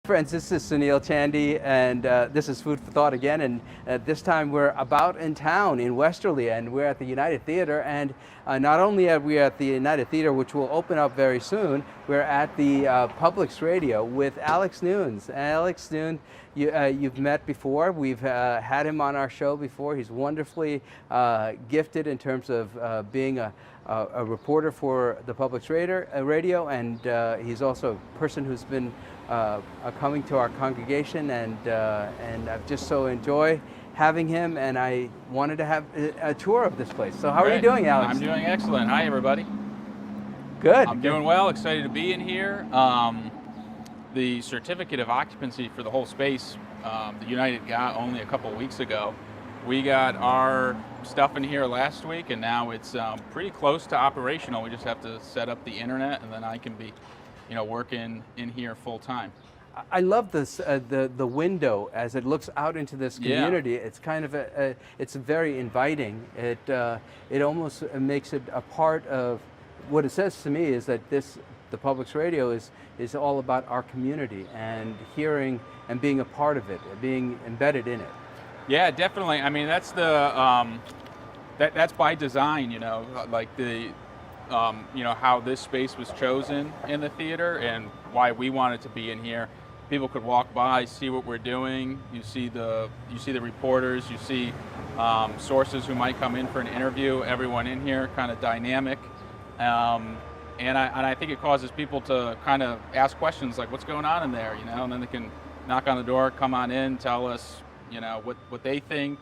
Friends, this is Sunil Chandy, and this is Food for Thought again. And this time we're about in town in Westerly, and we're at the United Theater. And not only are we at the United Theater, which will open up very soon, we're at the Publix Radio with Alex Nunes. Alex Nunes, you've met before. We've had him on our show before. He's wonderfully gifted in terms of being a reporter for the Publix Radio, and he's also a person who's been coming to our congregation, and I've just so enjoy having him, and I wanted to have a tour of this place. So how are you doing, Alex? I'm doing excellent. Hi, everybody. Good. I'm doing well. Excited to be in here. The certificate of occupancy for the whole space, the United got only a couple weeks ago. We got our stuff in here last week, and now it's pretty close to operational. We just have to set up the internet, and then I can be working in here full time. I love this, the window as it looks out into this community. Yeah. It's kind of it's very inviting. It almost makes it a part of what it says to me is that the Publix Radio is all about our community and hearing and being a part of it, being embedded in it. Yeah, definitely. I mean, that's that's by design. Like the. How this space was chosen in the theater and why we wanted to be in here. People could walk by, see what we're doing. You see the reporters. You see sources who might come in for an interview. Everyone in here, kind of dynamic, and I think it causes people to kind of ask questions like, "What's going on in there?" And then they can knock on the door, come on in, tell us, what they think.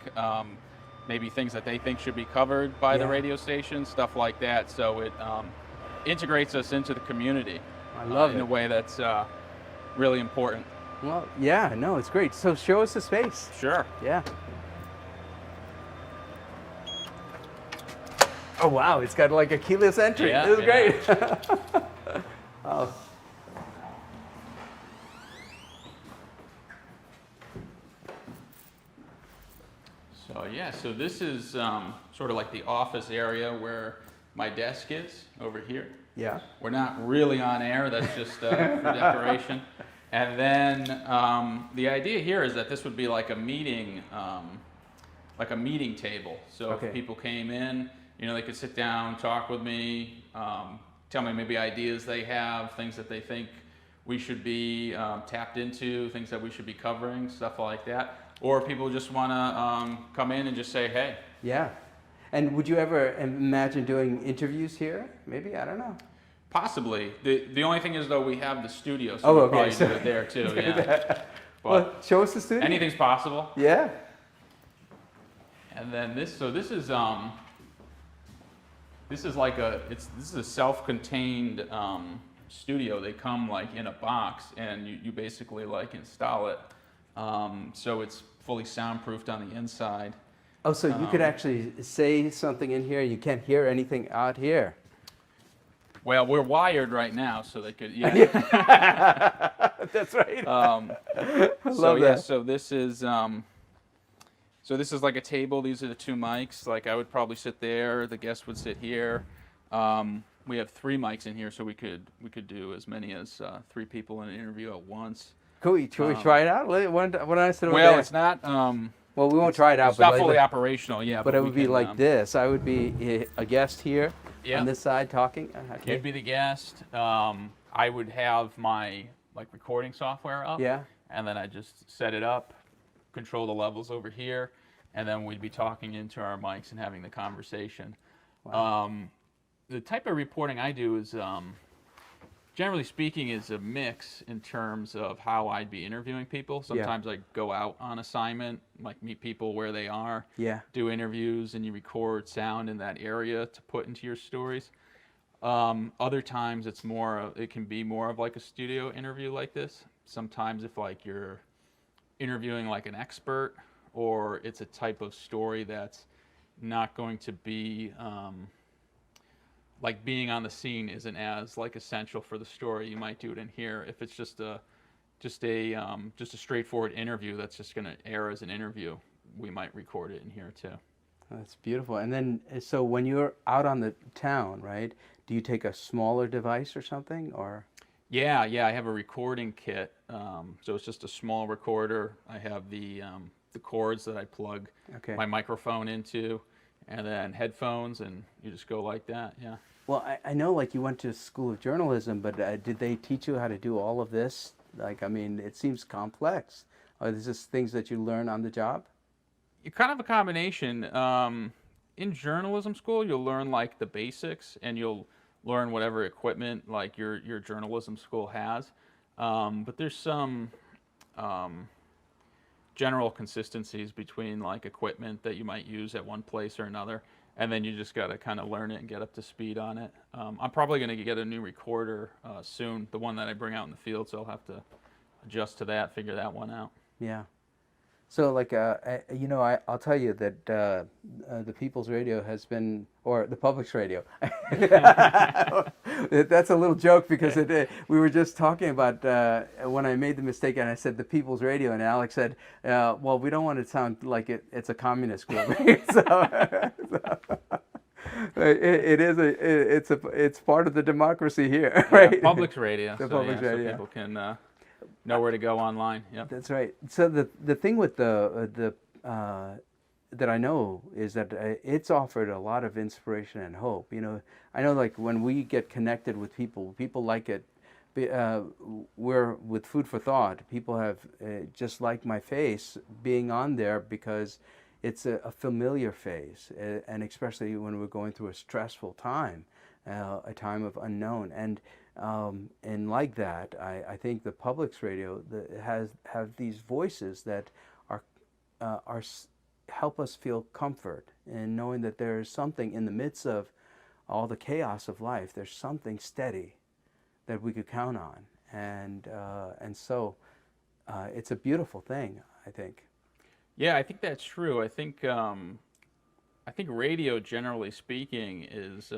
Maybe things that they think should be covered by the radio station, stuff like that. So it integrates us into the community. I love it. In a way that's really important. Well, yeah, no, it's great. So show us the space. Sure. Yeah. Oh, wow, it's got like a keyless entry. Yeah, This is great. Oh. So this is sort of like the office area where my desk is over here. Yeah. We're not really on air, that's just for decoration. And then the idea here is that this would be like a meeting table. So if people came in, they could sit down, talk with me, tell me maybe ideas they have, things that they think we should be tapped into, things that we should be covering, stuff like that. Or people just want to come in and just say, hey. Yeah. And would you ever imagine doing interviews here? Maybe, I don't know. Possibly. The only thing is, though, we have the studio, so we'll probably do it there, too. Yeah. Well, show us the studio. Anything's possible. Yeah. And then this is like this is a self-contained studio. They come like in a box, and you basically like install it. So it's fully soundproofed on the inside. Oh, so you could actually say something in here, you can't hear anything out here. Well, we're wired right now, so they could, That's right. I love that. So this is like a table. These are the two mics. Like I would probably sit there, the guest would sit here. We have 3 mics in here, so we could do as many as 3 people in an interview at once. Could we try it out? What I said over well, there? it's not. Well, we won't try it out. It's not fully operational, yeah. But it would be like this. I would be a guest here on this side talking. Okay. You'd be the guest. I would have my recording software up. Yeah. And then I just set it up, control the levels over here, and then we'd be talking into our mics and having the conversation. Wow. The type of reporting I do is, generally speaking, is a mix in terms of how I'd be interviewing people. Sometimes I go out on assignment, like meet people where they are, do interviews, and you record sound in that area to put into your stories. Other times it can be more of like a studio interview like this. Sometimes if you're interviewing like an expert, or it's a type of story that's not going to be like being on the scene isn't as essential for the story, you might do it in here. If it's just a straightforward interview that's just going to air as an interview, we might record it in here too. That's beautiful. And then, so when you're out on the town, right, do you take a smaller device or something, or? Yeah, I have a recording kit. So it's just a small recorder. I have the cords that I plug Okay. my microphone into, and then headphones, and you just go like that. Yeah. Well, I know like you went to school of journalism, but did they teach you how to do all of this? Like, I mean, it seems complex. Are this just things that you learn on the job? Kind of a combination. In journalism school, you'll learn like the basics, and you'll learn whatever equipment like your journalism school has. But there's some um, general consistencies between like equipment that you might use at one place or another, and then you just got to kind of learn it and get up to speed on it. I'm probably going to get a new recorder soon, the one that I bring out in the field, so I'll have to adjust to that, figure that one out. Yeah. So, like, I'll tell you that the People's Radio has been, or the Public's Radio. That's a little joke because we were just talking about when I made the mistake and I said the People's Radio, and Alex said, "Well, we don't want to sound like it's a communist group." It's part of the democracy here, right? Yeah, Public's Radio. The So Public's yeah, so Radio. people can know where to go online. Yep. That's right. So the thing with the that I know is that it's offered a lot of inspiration and hope. You know, I know like when we get connected with people, people like it. We're with Food for Thought. People have just like my face being on there because it's a familiar face, and especially when we're going through a stressful time, a time of unknown, and like that, I think the Public's Radio have these voices that are help us feel comfort in knowing that there is something in the midst of all the chaos of life. There's something steady that we could count on, and so it's a beautiful thing, I think. Yeah, I think that's true. I think radio, generally speaking, is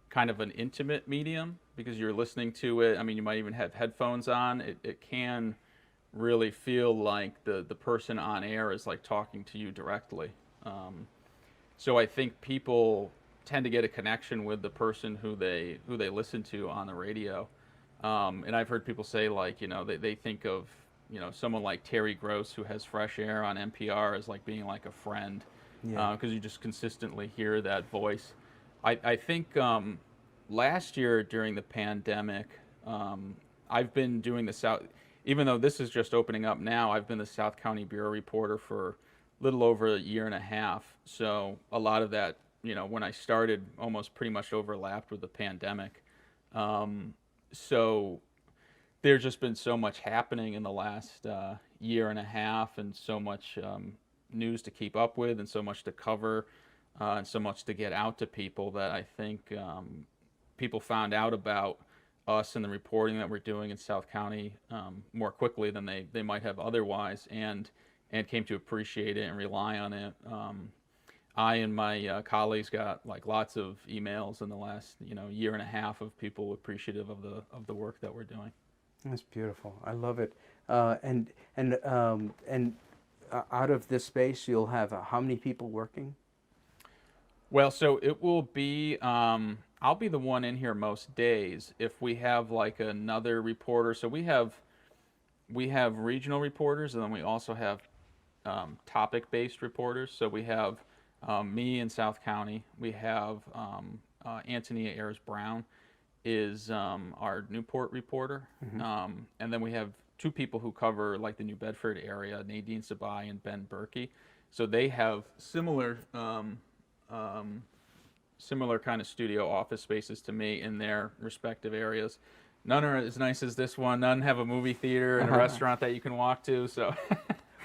kind of an intimate medium because you're listening to it. I mean, you might even have headphones on. It can really feel like the person on air is like talking to you directly. So I think people tend to get a connection with the person who they listen to on the radio. And I've heard people say like, you know, they think of, you know, someone like Terry Gross who has Fresh Air on NPR as like being like a friend, Yeah. because you just consistently hear that voice. I think last year during the pandemic, I've been doing the South, even though this is just opening up now, I've been the South County Bureau reporter for a little over a year and a half. So a lot of that, you know, when I started, almost pretty much overlapped with the pandemic. So there's just been so much happening in the last year and a half, and so much news to keep up with, and so much to cover, and so much to get out to people that I think people found out about us and the reporting that we're doing in South County more quickly than they might have otherwise, and came to appreciate it and rely on it. I and my colleagues got like lots of emails in the last year and a half of people appreciative of the work that we're doing. That's beautiful. I love it. And out of this space, you'll have how many people working? Well, so it will be. I'll be the one in here most days. If we have like another reporter, so we have regional reporters, and then we also have topic-based reporters. So we have me in South County. We have Antonia Ayers Brown is our Newport reporter, and then we have two people who cover like the New Bedford area, Nadine Sabai and Ben Berkey. So they have similar kind of studio office spaces to me in their respective areas. None are as nice as this one. None have a movie theater and a restaurant that you can walk to. So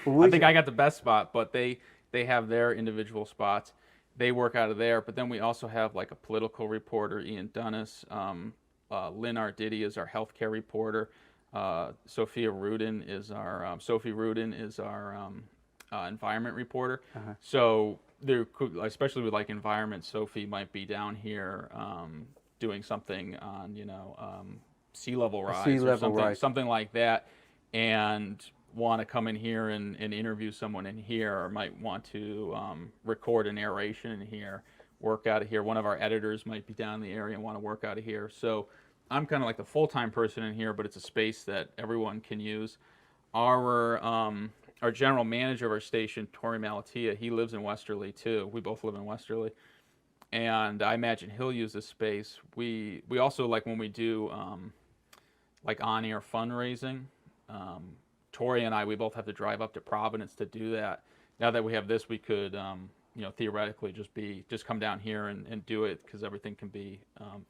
I think I got the best spot, but they have their individual spots. They work out of there. But then we also have like a political reporter, Ian Dunnis. Lynn Arditi is our healthcare reporter. Sophie Rudin is our environment reporter. So there could, especially with like environment, Sophie might be down here doing something on sea level rise, something like that, and want to come in here and interview someone in here, or might want to record a narration in here, work out of here. One of our editors might be down in the area and want to work out of here. So I'm kind of like the full-time person in here, but it's a space that everyone can use. Our general manager of our station, Tori Malatia, he lives in Westerly too. We both live in Westerly, and I imagine he'll use this space. We also, like, when we do like on-air fundraising. Tori and I, we both have to drive up to Providence to do that. Now that we have this, we could, theoretically just come down here and do it, because everything can be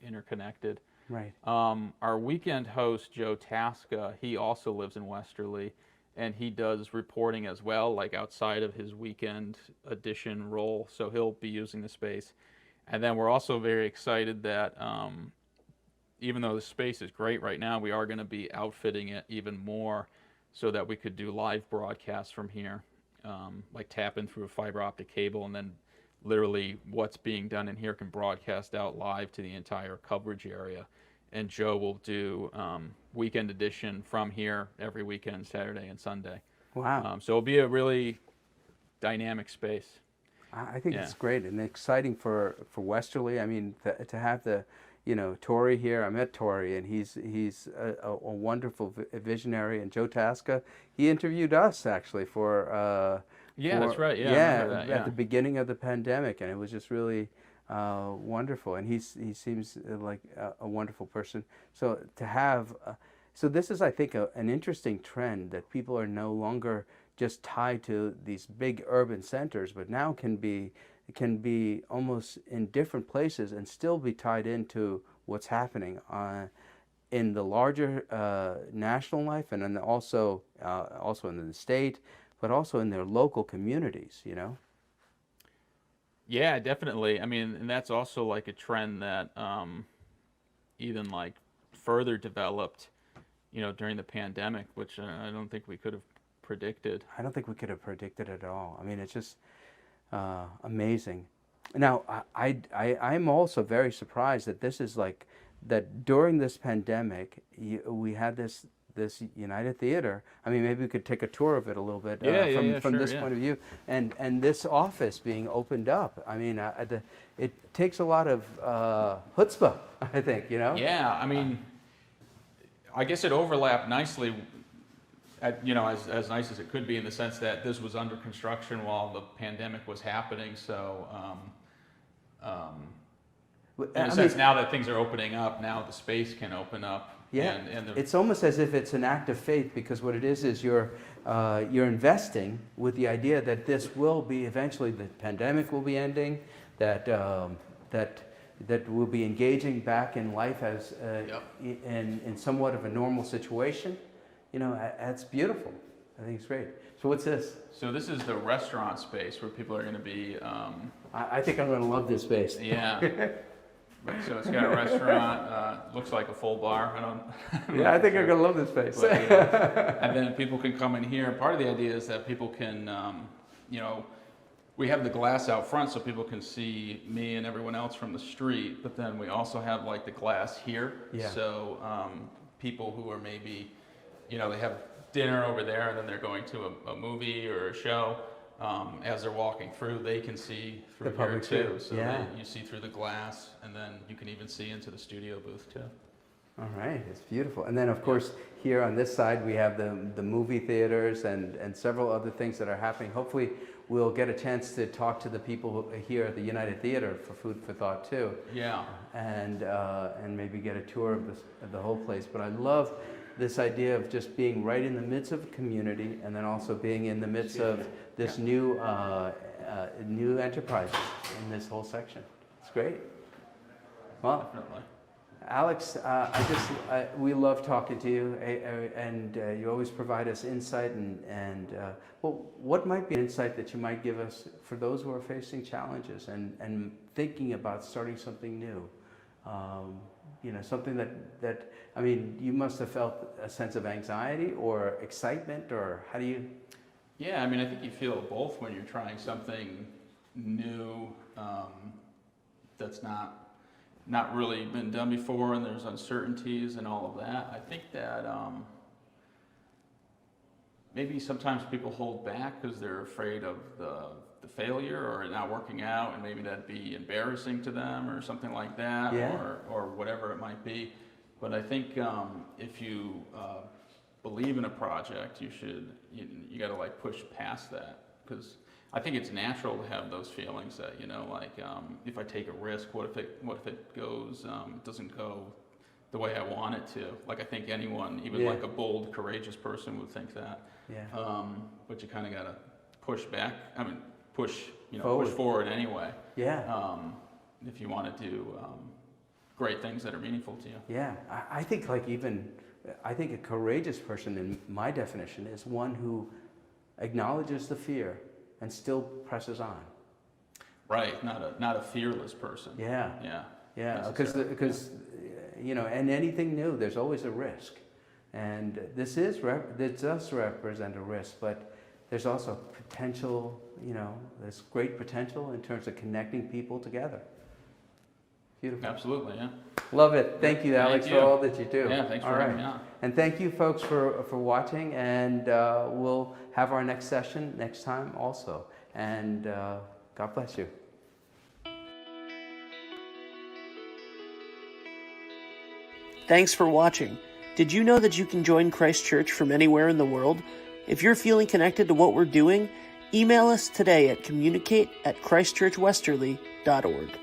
interconnected. Right. Our weekend host, Joe Tasca, he also lives in Westerly, and he does reporting as well, like outside of his weekend edition role. So he'll be using the space. And then we're also very excited that even though the space is great right now, we are going to be outfitting it even more so that we could do live broadcasts from here, like tap in through a fiber optic cable, and then literally what's being done in here can broadcast out live to the entire coverage area. And Joe will do weekend edition from here every weekend, Saturday and Sunday. Wow. So it'll be a really dynamic space. I think it's great and exciting for Westerly. I mean, to have the, Tori here. I met Tori, and he's a wonderful visionary. And Joe Tasca, he interviewed us actually for That's right. Yeah, I remember that, at the beginning of the pandemic, and it was just really wonderful. And he seems like a wonderful person. So to have, so this is, I think, an interesting trend that people are no longer just tied to these big urban centers, but now can be almost in different places and still be tied into what's happening in the larger national life, and then also in the state, but also in their local communities. Yeah, definitely. I mean, and that's also like a trend that even like further developed, during the pandemic, which I don't think we could have predicted. I don't think we could have predicted it at all. I mean, it's just amazing. Now, I'm also very surprised that this is like, that during this pandemic, we had this United Theater. I mean, maybe we could take a tour of it a little bit from sure, this point of view, and this office being opened up. I mean, it takes a lot of chutzpah, I think. Yeah, I mean, I guess it overlapped nicely. As nice as it could be, in the sense that this was under construction while the pandemic was happening. So, in a sense, now that things are opening up, now the space can open up. Yeah, it's almost as if it's an act of faith, because what it is you're investing with the idea that this will be eventually, the pandemic will be ending, that we'll be engaging back in life as in somewhat of a normal situation. That's beautiful. I think it's great. So what's this? So this is the restaurant space where people are going to be. I think I'm going to love this space. Yeah. So it's got a restaurant. Looks like a full bar. I think I'm going to love this space. But, and then people can come in here. Part of the idea is that people can, we have the glass out front so people can see me and everyone else from the street. But then we also have like the glass here. Yeah. So people who are maybe, they have dinner over there, and then they're going to a movie or a show. As they're walking through, they can see through the here too. So yeah. you see through the glass, and then you can even see into the studio booth too. All right, it's beautiful. And then, of course, here on this side, we have the movie theaters and several other things that are happening. Hopefully, we'll get a chance to talk to the people here at the United Theater for Food for Thought too. Yeah. And maybe get a tour of the whole place. But I love this idea of just being right in the midst of a community, and then also being in the midst of this new enterprise in this whole section. It's great. Well, Definitely. Alex, we love talking to you, and you always provide us insight. Well, what might be an insight that you might give us for those who are facing challenges and thinking about starting something new? Something that I mean, you must have felt a sense of anxiety or excitement, or how do you? Yeah, I mean, I think you feel both when you're trying something new that's not really been done before, and there's uncertainties and all of that. I think that maybe sometimes people hold back because they're afraid of the failure or it not working out, and maybe that'd be embarrassing to them or something like that, Yeah. or whatever it might be. But I think if you believe in a project, you got to like push past that, because I think it's natural to have those feelings that, you know, like if I take a risk, what if it goes doesn't go the way I want it to? Like I think anyone, even like a bold, courageous person, would think that. Yeah. But you kind of got to push back. I mean, push forward anyway. Yeah. If you want to do great things that are meaningful to you. Yeah. I think I think a courageous person, in my definition, is one who acknowledges the fear and still presses on. Right. Not a fearless person. Yeah. Yeah. Yeah. Because you know, and anything new, there's always a risk, and this does represent a risk, but there's also potential. You know, there's great potential in terms of connecting people together. Beautiful. Absolutely, yeah. Love it. Thank you, Alex, for all that you do. Yeah, thanks for having me on. And thank you, folks, for watching, and we'll have our next session next time also. And God bless you. Thanks for watching. Did you know that you can join Christ Church from anywhere in the world? If you're feeling connected to what we're doing, email us today at communicate@christchurchwesterly.org.